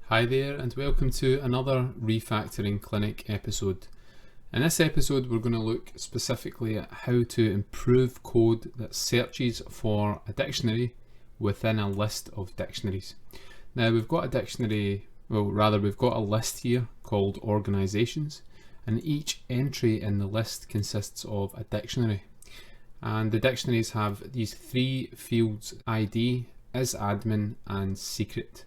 Hi there and welcome to another refactoring clinic episode. In this episode we're going to look specifically at how to improve code that searches for a dictionary within a list of dictionaries. Now we've got a dictionary, we've got a list here called organizations, and each entry in the list consists of a dictionary. And the dictionaries have these three fields: ID, 𝗦ci𝗰𝗶𝗹, and secret.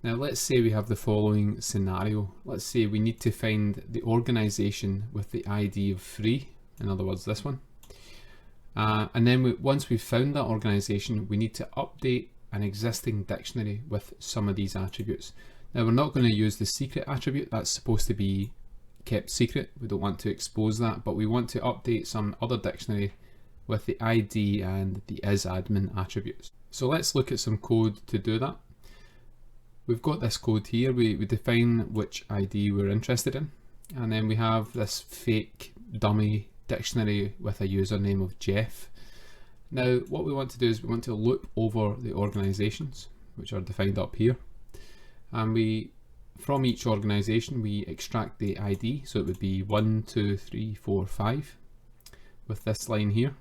Now let's say we have the following scenario. Let's say we need to find the organization with the ID of 3, in other words this one. And then once we've found that organization, we need to update an existing dictionary with some of these attributes. Now we're not going to use the secret attribute, that's supposed to be kept secret. We don't want to expose that, but we want to update some other dictionary with the ID and the 𝗦ci𝗰𝗋 attributes. So let's look at some code to do that. We've got this code here, we define which ID we're interested in, and then we have this fake dummy dictionary with a username of Jeff. Now what we want to do is we want to loop over the organizations, which are defined up here, and from each organization we extract the ID, so it would be 1, 2, 3, 4, 5 with this line here.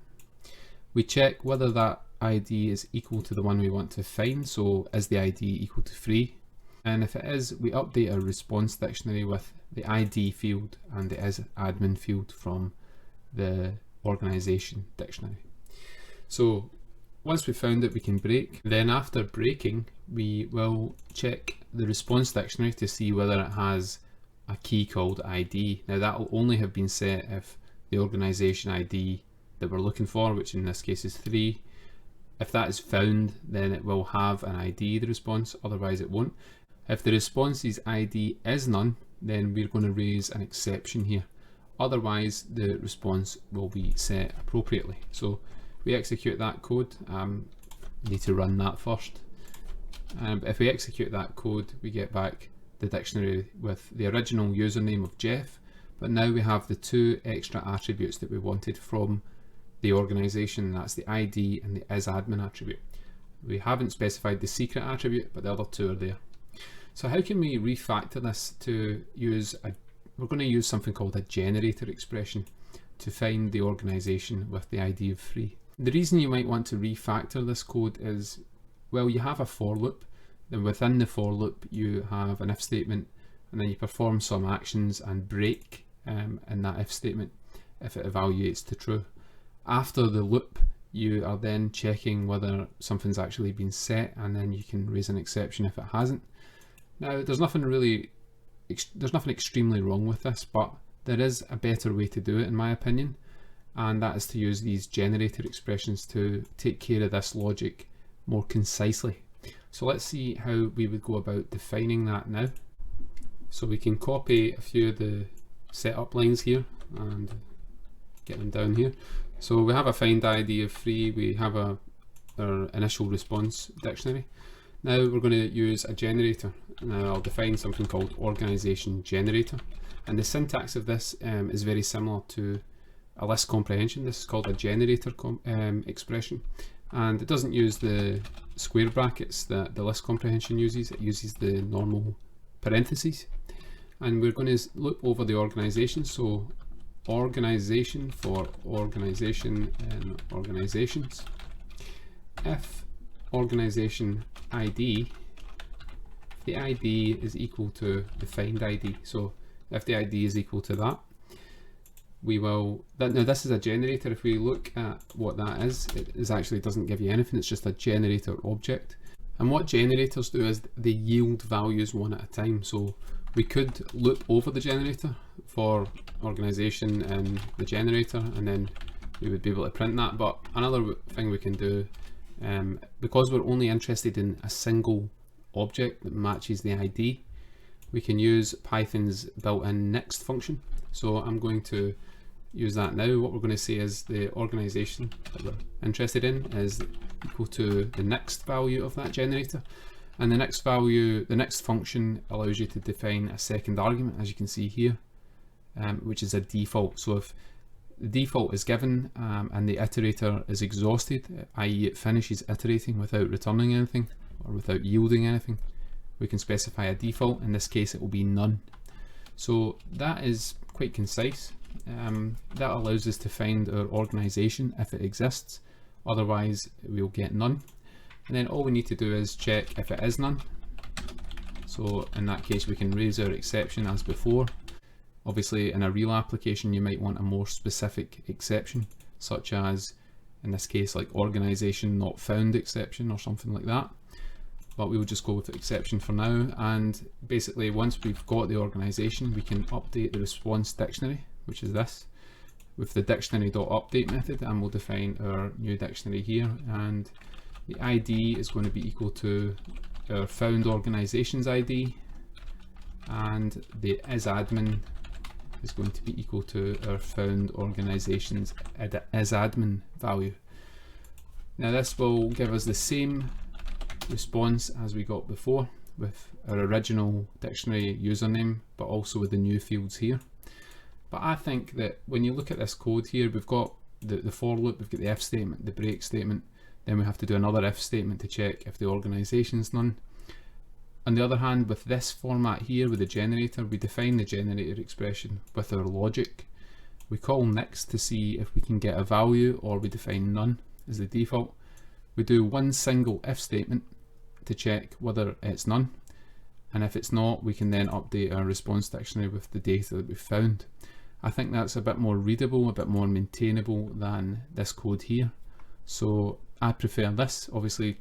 We check whether that ID is equal to the one we want to find, so is the ID equal to 3? And if it is, we update our response dictionary with the ID field and the 𝗦ci𝗰𝗋 field from the organization dictionary. So once we've found it, we can break. Then after breaking, we will check the response dictionary to see whether it has a key called ID. Now that will only have been set if the organization ID that we're looking for, which in this case is 3, if that is found, then it will have an ID, the response, otherwise it won't. If the response's ID is none, then we're going to raise an exception here. Otherwise, the response will be set appropriately. So we execute that code. Need to run that first. If we execute that code, we get back the dictionary with the original username of Jeff, but now we have the 2 extra attributes that we wanted from the organization. That's the ID and the 𝗦ci𝗰𝗋 attribute. We haven't specified the secret attribute, but the other 2 are there. So how can we refactor this to use we're going to use something called a generator expression to find the organization with the ID of 3. The reason you might want to refactor this code is, well, you have a for loop, then within the for loop you have an if statement, and then you perform some actions and break in that if statement if it evaluates to true. After the loop, you are then checking whether something's actually been set, and then you can raise an exception if it hasn't. Now there's nothing extremely wrong with this, but there is a better way to do it in my opinion, and that is to use these generator expressions to take care of this logic more concisely. So let's see how we would go about defining that now. So we can copy a few of the setup lines here and get them down here. So we have a find ID of 3, we have our initial response dictionary. Now we're going to use a generator. Now I'll define something called organization generator, and the syntax of this is very similar to a list comprehension. This is called a generator expression, and it doesn't use the square brackets that the list comprehension uses. It uses the normal parentheses, and we're going to loop over the organization. So organization for organization and organizations. If organization ID, if the ID is equal to the find ID, so if the ID is equal to that, we will, now this is a generator. If we look at what that is, it actually doesn't give you anything, it's just a generator object. And what generators do is they yield values one at a time. So we could loop over the generator for organization and the generator, and then we would be able to print that. But another thing we can do, because we're only interested in a single object that matches the ID, we can use Python's built-in next function. So I'm going to use that now. What we're going to say is the organization that we're interested in is equal to the next value of that generator, and the next value, the next function allows you to define a second argument, as you can see here, which is a default. So if the default is given and the iterator is exhausted, i.e. it finishes iterating without returning anything or without yielding anything, we can specify a default. In this case it will be none. So that is quite concise. That allows us to find our organisation if it exists, otherwise we'll get none. And then all we need to do is check if it is none. So in that case we can raise our exception as before. Obviously in a real application you might want a more specific exception, such as in this case like organisation not found exception or something like that. But we'll just go with the exception for now, and basically once we've got the organisation we can update the response dictionary, which is this, with the dictionary.update method, and we'll define our new dictionary here, and the ID is going to be equal to our found organisations ID, and the isadmin is going to be equal to our found organisations isadmin value. Now this will give us the same response as we got before with our original dictionary username, but also with the new fields here. But I think that when you look at this code here, we've got the for loop, we've got the if statement, the break statement, then we have to do another if statement to check if the organisation is none. On the other hand, with this format here with the generator, we define the generator expression with our logic. We call 𝗦ci to see if we can get a value, or we define none as the default. We do one single if statement to check whether it's none, and if it's not we can then update our response dictionary with the data that we've found. I think that's a bit more readable, a bit more maintainable than this code here, so I prefer this. Obviously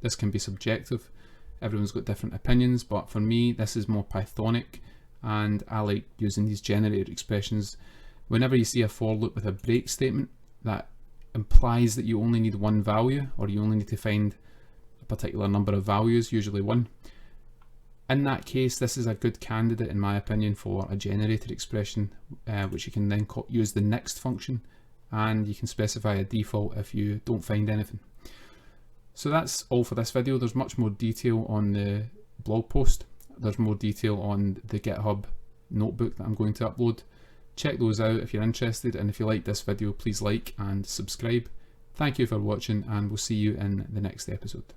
this can be subjective, everyone's got different opinions, but for me this is more Pythonic, and I like using these generator expressions. Whenever you see a for loop with a break statement, that implies that you only need one value, or you only need to find a particular number of values, usually one. In that case, this is a good candidate in my opinion for a generator expression, which you can then use the next function, and you can specify a default if you don't find anything. So that's all for this video. There's much more detail on the blog post. There's more detail on the GitHub notebook that I'm going to upload. Check those out if you're interested, and if you like this video please like and subscribe. Thank you for watching, and we'll see you in the next episode.